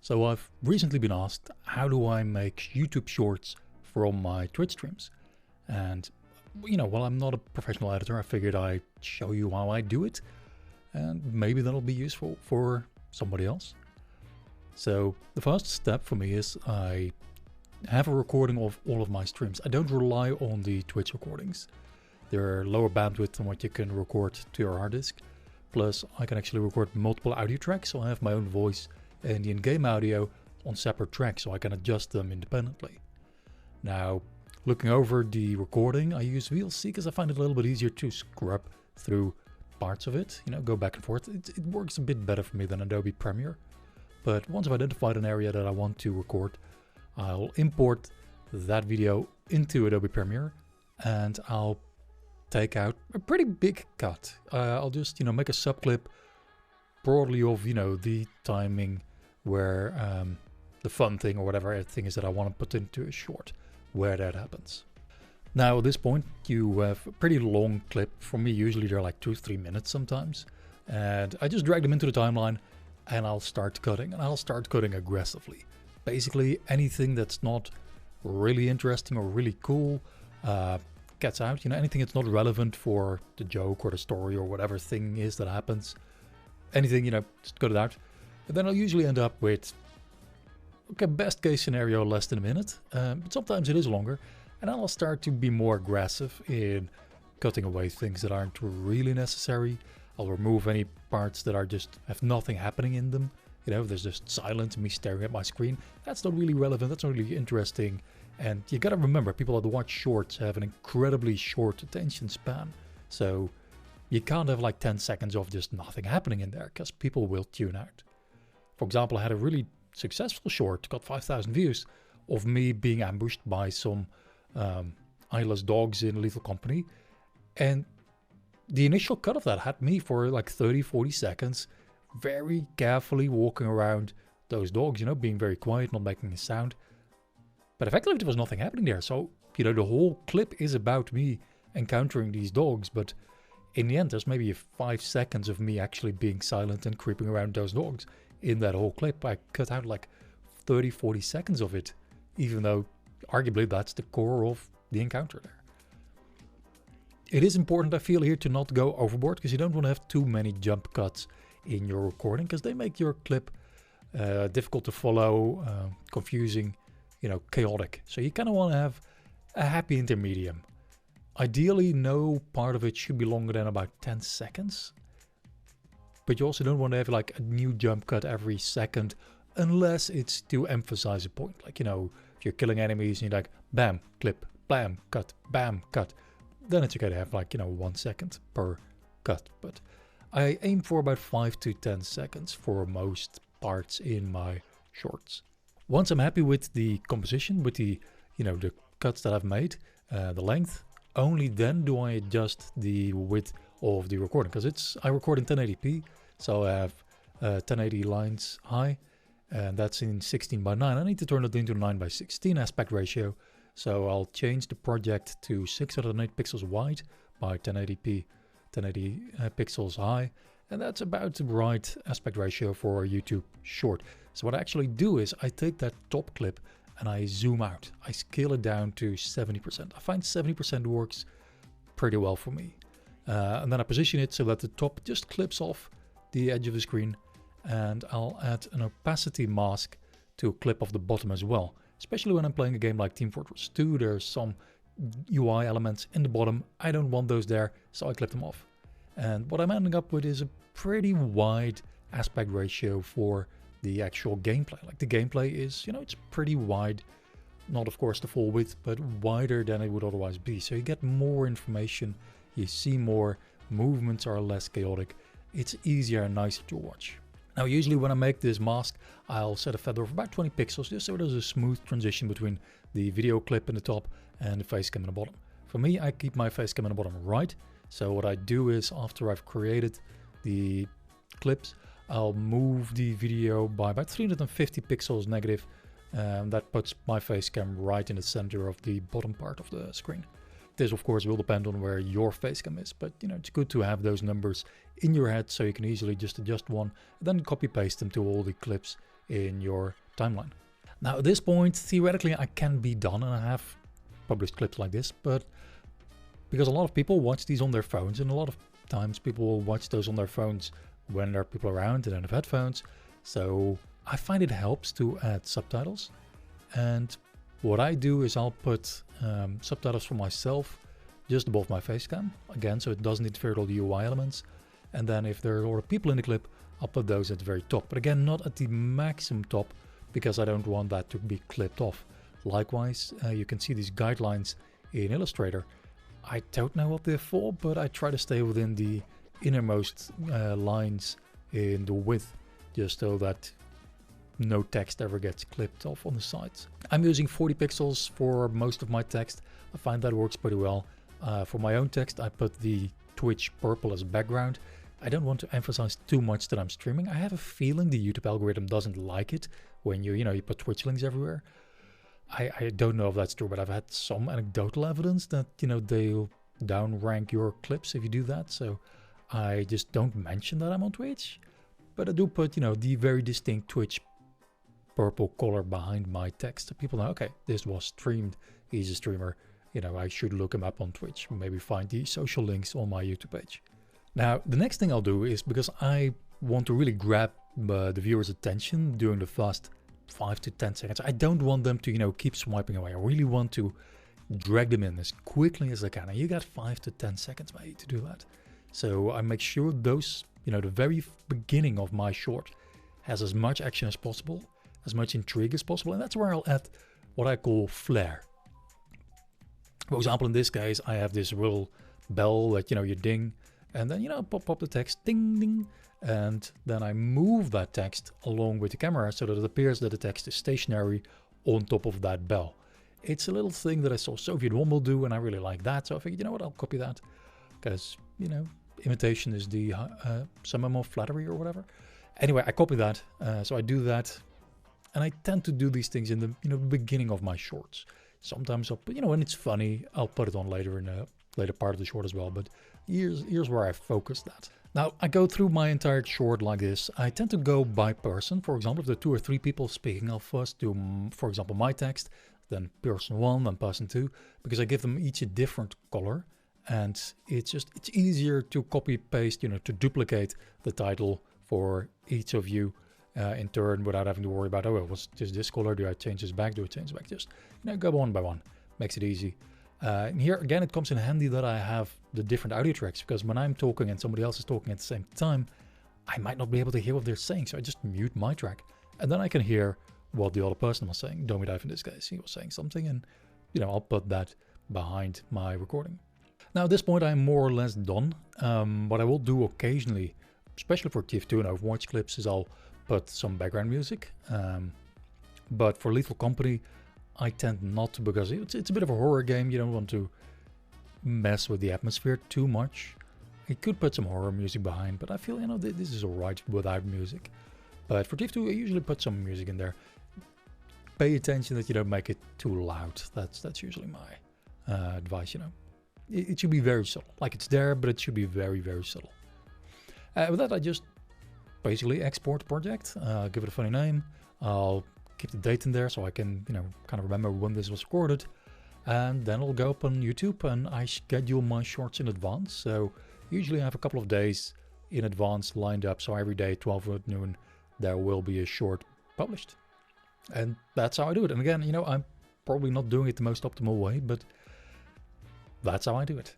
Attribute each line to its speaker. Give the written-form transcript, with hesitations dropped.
Speaker 1: So I've recently been asked, how do I make YouTube shorts from my Twitch streams? And, while I'm not a professional editor, I figured I'd show you how I do it. And maybe that'll be useful for somebody else. So the first step for me is I have a recording of all of my streams. I don't rely on the Twitch recordings. They're lower bandwidth than what you can record to your hard disk. Plus, I can actually record multiple audio tracks, so I have my own voice and the in-game audio on separate tracks, so I can adjust them independently. Now, looking over the recording, I use VLC because I find it a little bit easier to scrub through parts of it, go back and forth. It works a bit better for me than Adobe Premiere. But once I've identified an area that I want to record, I'll import that video into Adobe Premiere and I'll take out a pretty big cut. I'll just, make a subclip broadly of, the timing where the fun thing or whatever thing is that I want to put into a short where that happens. Now at this point you have a pretty long clip. For me usually they're like 2-3 minutes sometimes, and I just drag them into the timeline and I'll start cutting, and I'll start cutting aggressively. Basically anything that's not really interesting or really cool gets out. Anything that's not relevant for the joke or the story or whatever thing is that happens, anything, just cut it out. And then I'll usually end up with, okay, best case scenario, less than a minute, but sometimes it is longer. And I'll start to be more aggressive in cutting away things that aren't really necessary. I'll remove any parts that are just have nothing happening in them. There's just silence, me staring at my screen. That's not really relevant, that's not really interesting. And you gotta remember, people that watch shorts have an incredibly short attention span. So you can't have like 10 seconds of just nothing happening in there, because people will tune out. For example, I had a really successful short, got 5,000 views, of me being ambushed by some eyeless dogs in Lethal Company. And the initial cut of that had me for like 30-40 seconds, very carefully walking around those dogs, being very quiet, not making a sound. But effectively there was nothing happening there. So, the whole clip is about me encountering these dogs, but in the end there's maybe 5 seconds of me actually being silent and creeping around those dogs. In that whole clip, I cut out like 30-40 seconds of it, even though arguably that's the core of the encounter there. It is important, I feel, here to not go overboard, because you don't want to have too many jump cuts in your recording, because they make your clip difficult to follow, confusing, chaotic. So you kind of want to have a happy intermedium. Ideally, no part of it should be longer than about 10 seconds. But you also don't want to have like a new jump cut every second, unless it's to emphasize a point. Like, if you're killing enemies and you're like, bam, clip, bam, cut, then it's okay to have like, 1 second per cut. But I aim for about 5 to 10 seconds for most parts in my shorts. Once I'm happy with the composition, with the, the cuts that I've made, the length, only then do I adjust the width of the recording, because I record in 1080p, so I have 1080 lines high, and that's in 16:9. I need to turn it into 9:16 aspect ratio, so I'll change the project to 608 pixels wide by 1080p, 1080 pixels high, and that's about the right aspect ratio for a YouTube short. So what I actually do is I take that top clip and I zoom out. I scale it down to 70%. I find 70% works pretty well for me. And then I position it so that the top just clips off the edge of the screen, and I'll add an opacity mask to clip off the bottom as well. Especially when I'm playing a game like Team Fortress 2, there's some UI elements in the bottom. I don't want those there, so I clip them off. And what I'm ending up with is a pretty wide aspect ratio for the actual gameplay. Like the gameplay is, it's pretty wide. Not of course the full width, but wider than it would otherwise be. So you get more information, you see more, movements are less chaotic. It's easier and nicer to watch. Now usually when I make this mask, I'll set a feather of about 20 pixels just so there's a smooth transition between the video clip in the top and the face cam in the bottom. For me, I keep my face cam in the bottom right. So what I do is, after I've created the clips, I'll move the video by about 350 pixels negative. That puts my face cam right in the center of the bottom part of the screen. This of course will depend on where your face cam is, but it's good to have those numbers in your head so you can easily just adjust one and then copy paste them to all the clips in your timeline. Now at this point, theoretically, I can be done, and I have published clips like this, but because a lot of people watch these on their phones, and a lot of times people will watch those on their phones when there are people around and don't have headphones, so I find it helps to add subtitles. And what I do is I'll put subtitles for myself just above my face cam, again, so it doesn't interfere with all the UI elements. And then if there are a lot of people in the clip, I'll put those at the very top, but again, not at the maximum top, because I don't want that to be clipped off. Likewise, you can see these guidelines in Illustrator. I don't know what they're for, but I try to stay within the innermost lines in the width, just so that no text ever gets clipped off on the sides. I'm using 40 pixels for most of my text. I find that works pretty well. For my own text, I put the Twitch purple as background. I don't want to emphasize too much that I'm streaming. I have a feeling the YouTube algorithm doesn't like it when you put Twitch links everywhere. I don't know if that's true, but I've had some anecdotal evidence that, they'll downrank your clips if you do that. So I just don't mention that I'm on Twitch, but I do put, the very distinct Twitch purple color behind my text, so people know, okay, this was streamed, he's a streamer, I should look him up on Twitch, maybe find the social links on my YouTube page. Now, the next thing I'll do is, because I want to really grab the viewer's attention during the first 5 to 10 seconds, I don't want them to, keep swiping away. I really want to drag them in as quickly as I can. And you got 5 to 10 seconds, mate, to do that. So I make sure those, the very beginning of my short has as much action as possible, as much intrigue as possible. And that's where I'll add what I call flair. For example, in this case, I have this little bell that, you ding, and then, pop the text, ding, ding. And then I move that text along with the camera so that it appears that the text is stationary on top of that bell. It's a little thing that I saw Soviet One will do, and I really like that. So I figured, I'll copy that, because, imitation is the summum of flattery or whatever. Anyway, I copy that. So I do that. And I tend to do these things in the beginning of my shorts. Sometimes I'll put, when it's funny, I'll put it on later in a later part of the short as well. But here's where I focus that. Now, I go through my entire short like this. I tend to go by person. For example, if there are 2 or 3 people speaking, I'll first do, for example, my text, then person 1, then person 2, because I give them each a different color. And it's easier to copy paste, to duplicate the title for each of you in turn, without having to worry about, oh, what's this color? Do I change this back? Do I change it back? Just, go one by one. Makes it easy. And here again, it comes in handy that I have the different audio tracks, because when I'm talking and somebody else is talking at the same time, I might not be able to hear what they're saying. So I just mute my track, and then I can hear what the other person was saying. Domi in this case, he was saying something, and I'll put that behind my recording. Now at this point, I'm more or less done. What I will do occasionally, especially for TF2 and Overwatch clips, is I'll put some background music. But for Lethal Company, I tend not to, because it's a bit of a horror game. You don't want to mess with the atmosphere too much. I could put some horror music behind, but I feel, this is alright without music. But for TF2, I usually put some music in there. Pay attention that you don't make it too loud. That's usually my advice, It should be very subtle. Like, it's there, but it should be very, very subtle. With that, I just basically export the project, give it a funny name. I'll keep the date in there so I can, kind of remember when this was recorded. And then it'll go up on YouTube, and I schedule my shorts in advance. So usually I have a couple of days in advance lined up. So every day, 12 at noon, there will be a short published. And that's how I do it. And again, I'm probably not doing it the most optimal way, but that's how I do it.